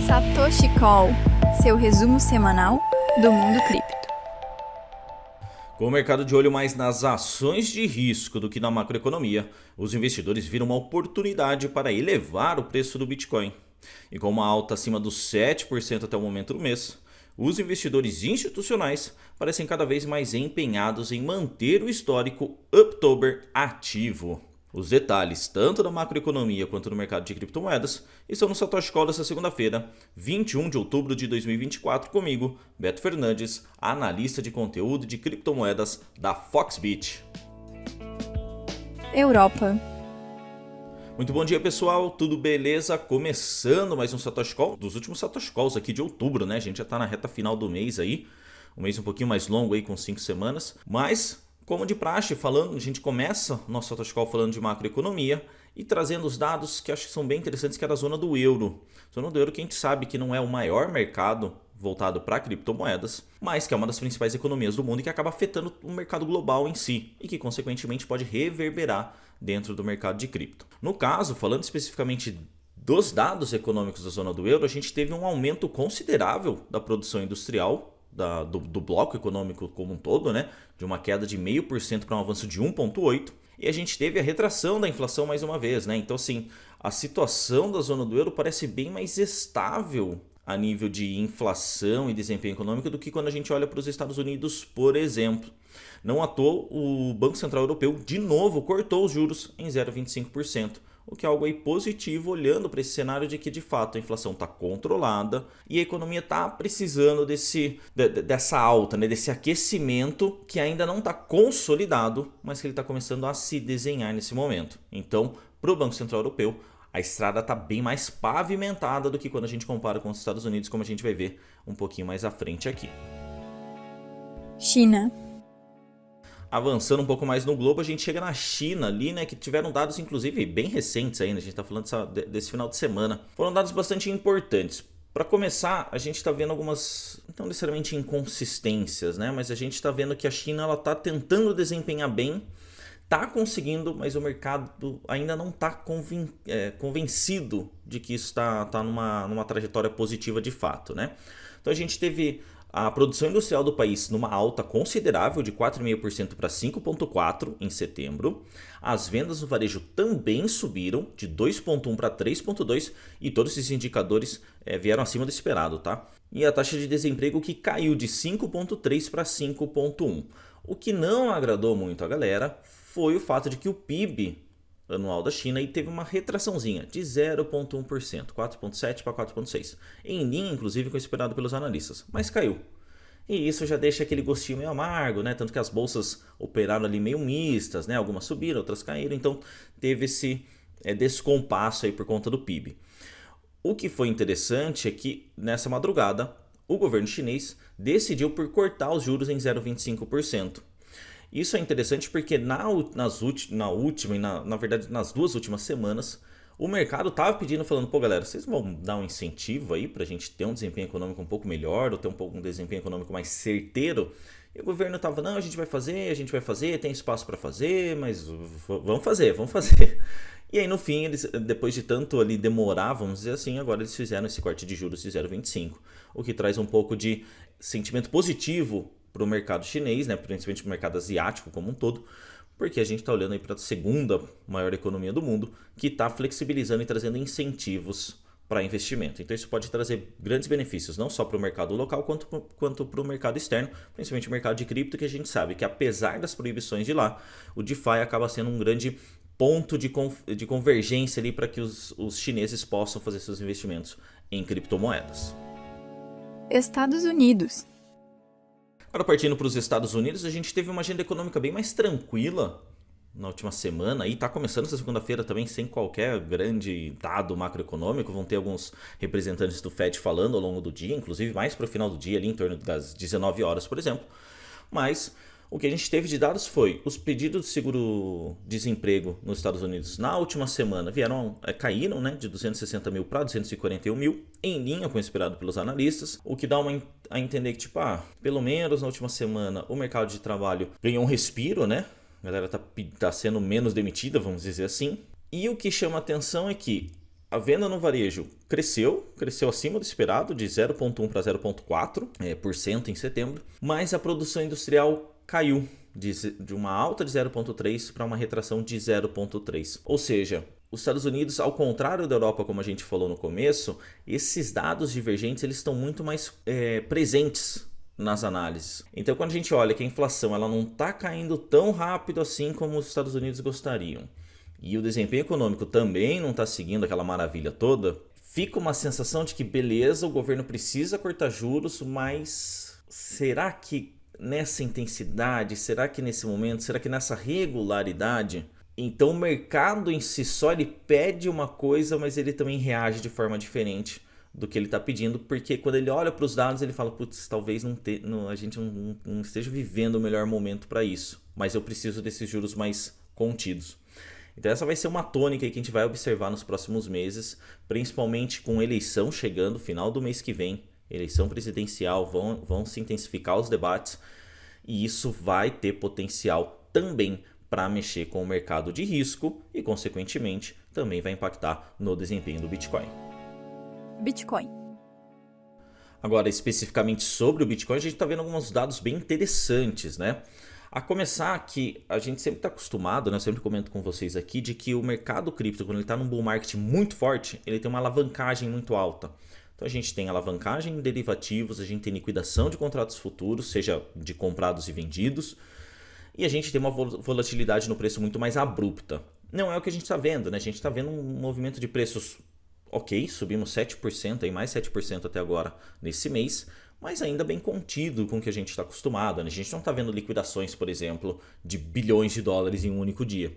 Satoshi Call, seu resumo semanal do mundo cripto. Com o mercado de olho mais nas ações de risco do que na macroeconomia, os investidores viram uma oportunidade para elevar o preço do Bitcoin. E com uma alta acima dos 7% até o momento do mês, os investidores institucionais parecem cada vez mais empenhados em manter o histórico Uptober ativo. Os detalhes, tanto da macroeconomia quanto do mercado de criptomoedas, estão no Satoshi Call desta segunda-feira, 21 de outubro de 2024, comigo, Beto Fernandes, analista de conteúdo de criptomoedas da Foxbit. Europa. Muito bom dia, pessoal, tudo beleza? Começando mais um Satoshi Call, dos últimos Satoshi Calls aqui de outubro, né? A gente já tá na reta final do mês aí, um mês um pouquinho mais longo aí, com 5 semanas, mas como de praxe, a gente começa nosso Satoshi Call falando de macroeconomia e trazendo os dados que acho que são bem interessantes, que é da zona do euro. Zona do euro que a gente sabe que não é o maior mercado voltado para criptomoedas, mas que é uma das principais economias do mundo e que acaba afetando o mercado global em si e que consequentemente pode reverberar dentro do mercado de cripto. No caso, falando especificamente dos dados econômicos da zona do euro, a gente teve um aumento considerável da produção industrial do bloco econômico como um todo, né? De uma queda de 0,5% para um avanço de 1,8%. E a gente teve a retração da inflação mais uma vez, né? Então, assim, a situação da zona do euro parece bem mais estável a nível de inflação e desempenho econômico do que quando a gente olha para os Estados Unidos, por exemplo. Não à toa, o Banco Central Europeu, de novo, cortou os juros em 0,25%. O que é algo aí positivo, olhando para esse cenário de que de fato a inflação está controlada e a economia está precisando dessa alta, né, desse aquecimento que ainda não está consolidado, mas que ele está começando a se desenhar nesse momento. Então, para o Banco Central Europeu, a estrada está bem mais pavimentada do que quando a gente compara com os Estados Unidos, como a gente vai ver um pouquinho mais à frente aqui. China. Avançando um pouco mais no globo, a gente chega na China ali, né, que tiveram dados inclusive bem recentes ainda, a gente está falando desse final de semana. Foram dados bastante importantes. Para começar, a gente está vendo algumas, não necessariamente inconsistências, né, mas a gente está vendo que a China está tentando desempenhar bem, está conseguindo, mas o mercado ainda não está convencido de que isso está numa trajetória positiva de fato, né. Então a gente teve a produção industrial do país numa alta considerável de 4,5% para 5,4% em setembro. As vendas no varejo também subiram de 2,1% para 3,2% e todos esses indicadores vieram acima do esperado, tá? E a taxa de desemprego que caiu de 5,3% para 5,1%. O que não agradou muito a galera foi o fato de que o PIB anual da China e teve uma retraçãozinha de 0,1%, 4,7% para 4,6%, em linha inclusive com o esperado pelos analistas, mas caiu. E isso já deixa aquele gostinho meio amargo, né? Tanto que as bolsas operaram ali meio mistas, né? Algumas subiram, outras caíram, então teve esse descompasso aí por conta do PIB. O que foi interessante é que nessa madrugada o governo chinês decidiu por cortar os juros em 0,25%. Isso é interessante porque nas duas últimas semanas, o mercado estava pedindo, falando, pô galera, vocês vão dar um incentivo aí para a gente ter um desempenho econômico um pouco melhor, ou ter um desempenho econômico mais certeiro? E o governo estava, não, a gente vai fazer, tem espaço para fazer, mas vamos fazer. E aí no fim, eles, depois de tanto ali demorar, vamos dizer assim, agora eles fizeram esse corte de juros de 0,25%, o que traz um pouco de sentimento positivo para o mercado chinês, né, principalmente para o mercado asiático como um todo, porque a gente está olhando aí para a segunda maior economia do mundo, que está flexibilizando e trazendo incentivos para investimento. Então isso pode trazer grandes benefícios, não só para o mercado local, quanto para o mercado externo, principalmente o mercado de cripto, que a gente sabe que apesar das proibições de lá, o DeFi acaba sendo um grande ponto de convergência ali para que os chineses possam fazer seus investimentos em criptomoedas. Estados Unidos. Agora, partindo para os Estados Unidos, a gente teve uma agenda econômica bem mais tranquila na última semana e está começando essa segunda-feira também sem qualquer grande dado macroeconômico. Vão ter alguns representantes do Fed falando ao longo do dia, inclusive mais para o final do dia, ali em torno das 19 horas, por exemplo. Mas o que a gente teve de dados foi os pedidos de seguro-desemprego nos Estados Unidos na última semana caíram, né, de 260 mil para 241 mil, em linha com o esperado pelos analistas, o que dá a entender que, pelo menos na última semana o mercado de trabalho ganhou um respiro, né? A galera tá sendo menos demitida, vamos dizer assim. E o que chama atenção é que A venda no varejo cresceu acima do esperado, de 0,1 para 0,4% em setembro, mas a produção industrial caiu de uma alta de 0,3 para uma retração de 0,3. Ou seja, os Estados Unidos, ao contrário da Europa, como a gente falou no começo, esses dados divergentes eles estão muito mais presentes nas análises. Então, quando a gente olha que a inflação ela não está caindo tão rápido assim como os Estados Unidos gostariam, e o desempenho econômico também não está seguindo aquela maravilha toda, fica uma sensação de que beleza, o governo precisa cortar juros, mas será que nessa intensidade, será que nesse momento, será que nessa regularidade? Então o mercado em si só ele pede uma coisa, mas ele também reage de forma diferente do que ele está pedindo, porque quando ele olha para os dados ele fala, putz, talvez a gente não esteja vivendo o melhor momento para isso, mas eu preciso desses juros mais contidos. Então essa vai ser uma tônica que a gente vai observar nos próximos meses, principalmente com eleição chegando, final do mês que vem, eleição presidencial, vão se intensificar os debates e isso vai ter potencial também para mexer com o mercado de risco e, consequentemente, também vai impactar no desempenho do Bitcoin. Bitcoin. Agora, especificamente sobre o Bitcoin, a gente está vendo alguns dados bem interessantes, né? A começar que a gente sempre está acostumado, né? Eu sempre comento com vocês aqui, de que o mercado cripto, quando ele está num bull market muito forte, ele tem uma alavancagem muito alta. Então a gente tem alavancagem em derivativos, a gente tem liquidação de contratos futuros, seja de comprados e vendidos, e a gente tem uma volatilidade no preço muito mais abrupta. Não é o que a gente está vendo, né? A gente está vendo um movimento de preços ok, subimos 7%, aí mais 7% até agora nesse mês, mas ainda bem contido com o que a gente está acostumado, né? A gente não está vendo liquidações, por exemplo, de bilhões de dólares em um único dia.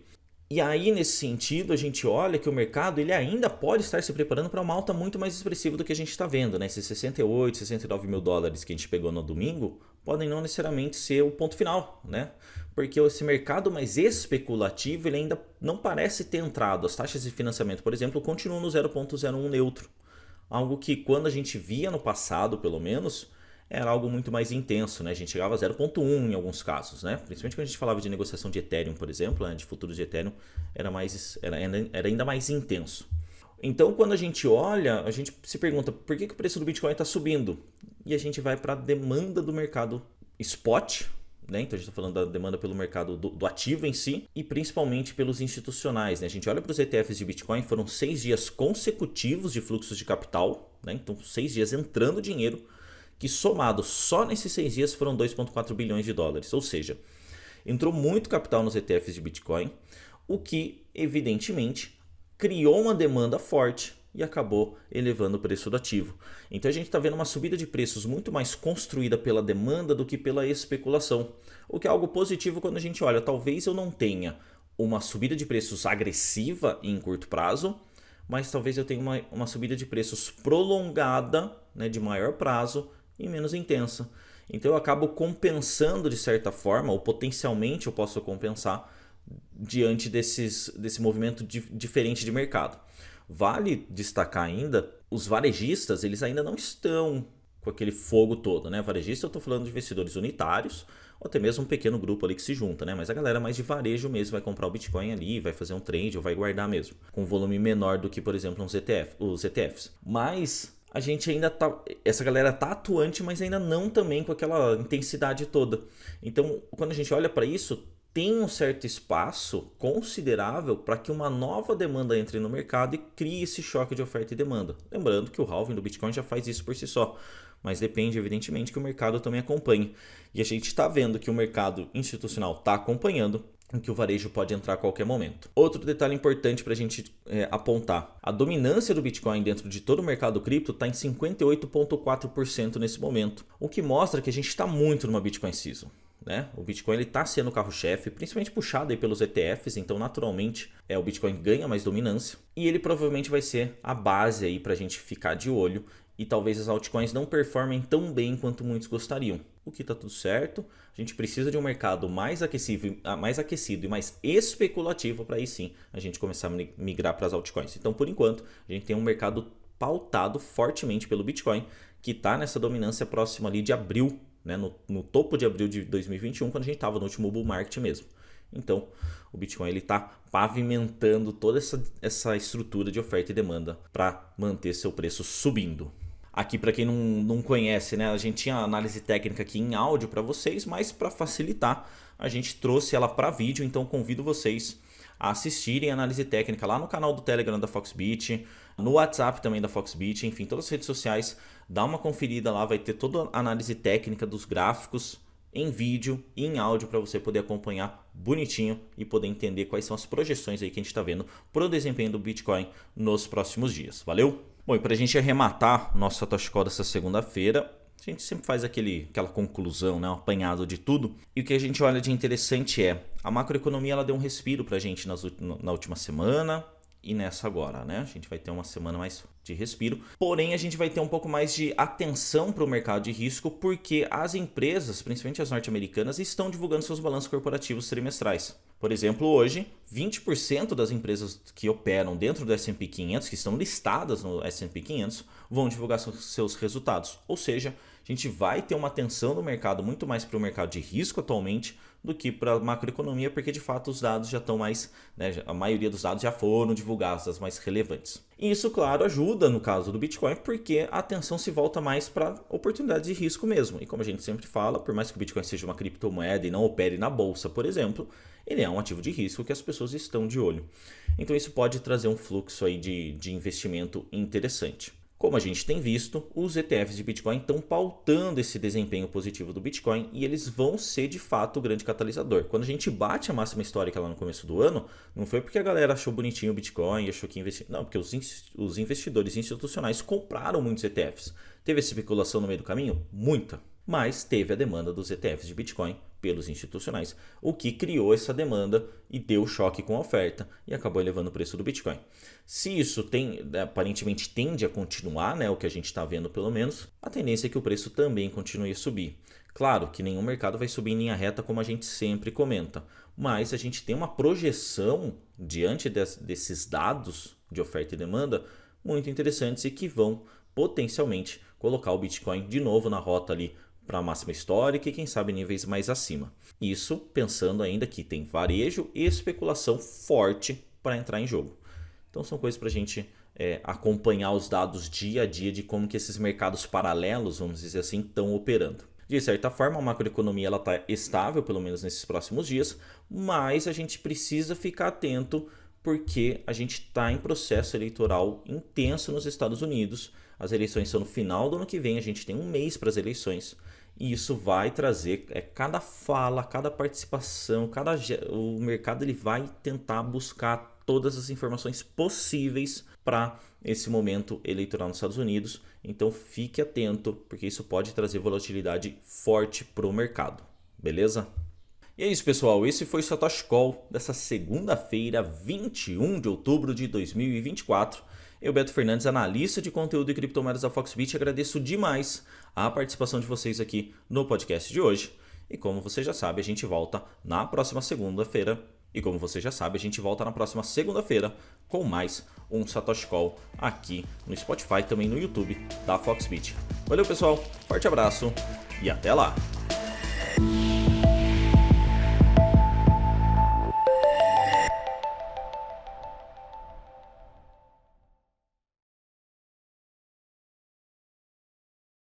E aí, nesse sentido, a gente olha que o mercado ele ainda pode estar se preparando para uma alta muito mais expressiva do que a gente está vendo, né? Esses 68, 69 mil dólares que a gente pegou no domingo podem não necessariamente ser o ponto final, né? Porque esse mercado mais especulativo ele ainda não parece ter entrado. As taxas de financiamento, por exemplo, continuam no 0,01 neutro. Algo que quando a gente via no passado, pelo menos, era algo muito mais intenso, né? A gente chegava a 0,1 em alguns casos, né? Principalmente quando a gente falava de negociação de Ethereum, por exemplo, né? De futuros de Ethereum, era ainda mais intenso. Então, quando a gente olha, a gente se pergunta por que o preço do Bitcoin está subindo? E a gente vai para a demanda do mercado spot, né? Então a gente está falando da demanda pelo mercado do ativo em si e principalmente pelos institucionais, né? A gente olha para os ETFs de Bitcoin, foram 6 dias consecutivos de fluxos de capital, né? Então 6 dias entrando dinheiro, que somado só nesses 6 dias foram 2,4 bilhões de dólares. Ou seja, entrou muito capital nos ETFs de Bitcoin, o que evidentemente criou uma demanda forte e acabou elevando o preço do ativo. Então a gente está vendo uma subida de preços muito mais construída pela demanda do que pela especulação, o que é algo positivo quando a gente olha, talvez eu não tenha uma subida de preços agressiva em curto prazo, mas talvez eu tenha uma subida de preços prolongada, né, de maior prazo e menos intensa. Então eu acabo compensando de certa forma, ou potencialmente eu posso compensar diante desse movimento diferente de mercado. Vale destacar ainda, os varejistas eles ainda não estão com aquele fogo todo, né? Varejista eu estou falando de investidores unitários, ou até mesmo um pequeno grupo ali que se junta, né? Mas a galera mais de varejo mesmo vai comprar o Bitcoin ali, vai fazer um trade ou vai guardar mesmo, com volume menor do que, por exemplo, os ETFs. Mas a gente ainda tá, essa galera tá atuante, mas ainda não também com aquela intensidade toda. Então, quando a gente olha para isso, tem um certo espaço considerável para que uma nova demanda entre no mercado e crie esse choque de oferta e demanda. Lembrando que o halving do Bitcoin já faz isso por si só, mas depende evidentemente que o mercado também acompanhe. E a gente está vendo que o mercado institucional está acompanhando, em que o varejo pode entrar a qualquer momento. Outro detalhe importante para a gente apontar, a dominância do Bitcoin dentro de todo o mercado cripto está em 58,4% nesse momento, o que mostra que a gente está muito numa Bitcoin Season. Né? O Bitcoin está sendo o carro-chefe, principalmente puxado aí pelos ETFs, então naturalmente o Bitcoin ganha mais dominância e ele provavelmente vai ser a base aí para a gente ficar de olho e talvez as altcoins não performem tão bem quanto muitos gostariam. O que está tudo certo, a gente precisa de um mercado mais aquecido e mais especulativo para aí sim a gente começar a migrar para as altcoins. Então por enquanto a gente tem um mercado pautado fortemente pelo Bitcoin que está nessa dominância próxima ali de abril, né, no topo de abril de 2021, quando a gente estava no último bull market mesmo. Então, o Bitcoin ele está pavimentando toda essa estrutura de oferta e demanda para manter seu preço subindo. Aqui, para quem não conhece, né, a gente tinha análise técnica aqui em áudio para vocês, mas para facilitar, a gente trouxe ela para vídeo, então convido vocês a assistirem a análise técnica lá no canal do Telegram da Foxbit, no WhatsApp também da Foxbit, enfim, todas as redes sociais. Dá uma conferida lá, vai ter toda a análise técnica dos gráficos em vídeo e em áudio para você poder acompanhar bonitinho e poder entender quais são as projeções aí que a gente está vendo para o desempenho do Bitcoin nos próximos dias. Valeu? Bom, e para a gente arrematar o nosso Satoshi Call dessa segunda-feira, a gente sempre faz aquela conclusão, né, um apanhado de tudo. E o que a gente olha de interessante é a macroeconomia, ela deu um respiro para a gente na última semana e nessa agora, né? A gente vai ter uma semana mais de respiro. Porém, a gente vai ter um pouco mais de atenção para o mercado de risco, porque as empresas, principalmente as norte-americanas, estão divulgando seus balanços corporativos trimestrais. Por exemplo, hoje, 20% das empresas que operam dentro do S&P 500, que estão listadas no S&P 500, vão divulgar seus resultados. Ou seja, a gente vai ter uma atenção no mercado muito mais para o mercado de risco atualmente do que para a macroeconomia, porque de fato os dados já estão mais, né, a maioria dos dados já foram divulgados, as mais relevantes. E isso, claro, ajuda no caso do Bitcoin, porque a atenção se volta mais para oportunidades de risco mesmo. E como a gente sempre fala, por mais que o Bitcoin seja uma criptomoeda e não opere na bolsa, por exemplo, ele é um ativo de risco que as pessoas estão de olho. Então isso pode trazer um fluxo aí de investimento interessante. Como a gente tem visto, os ETFs de Bitcoin estão pautando esse desempenho positivo do Bitcoin e eles vão ser de fato o grande catalisador. Quando a gente bate a máxima histórica lá no começo do ano, não foi porque a galera achou bonitinho o Bitcoin e achou que investir. Não, porque os investidores institucionais compraram muitos ETFs. Teve especulação no meio do caminho? Muita. Mas teve a demanda dos ETFs de Bitcoin pelos institucionais, o que criou essa demanda e deu choque com a oferta e acabou elevando o preço do Bitcoin. Se isso aparentemente tende a continuar, né, o que a gente está vendo pelo menos, a tendência é que o preço também continue a subir. Claro que nenhum mercado vai subir em linha reta como a gente sempre comenta, mas a gente tem uma projeção diante desses dados de oferta e demanda muito interessantes e que vão potencialmente colocar o Bitcoin de novo na rota ali para a máxima histórica e quem sabe níveis mais acima. Isso pensando ainda que tem varejo e especulação forte para entrar em jogo. Então são coisas para a gente acompanhar os dados dia a dia de como que esses mercados paralelos, vamos dizer assim, estão operando. De certa forma, a macroeconomia está estável, pelo menos nesses próximos dias, mas a gente precisa ficar atento porque a gente está em processo eleitoral intenso nos Estados Unidos. As eleições são no final do ano que vem, a gente tem um mês para as eleições. E isso vai trazer cada fala, cada participação, o mercado ele vai tentar buscar todas as informações possíveis para esse momento eleitoral nos Estados Unidos. Então fique atento, porque isso pode trazer volatilidade forte para o mercado. Beleza? E é isso, pessoal. Esse foi o Satoshi Call dessa segunda-feira, 21 de outubro de 2024. Eu, Beto Fernandes, analista de conteúdo e criptomoedas da Foxbit, agradeço demais a participação de vocês aqui no podcast de hoje. E como você já sabe, a gente volta na próxima segunda-feira. Com mais um Satoshi Call aqui no Spotify, também no YouTube da Foxbit. Valeu, pessoal. Forte abraço e até lá.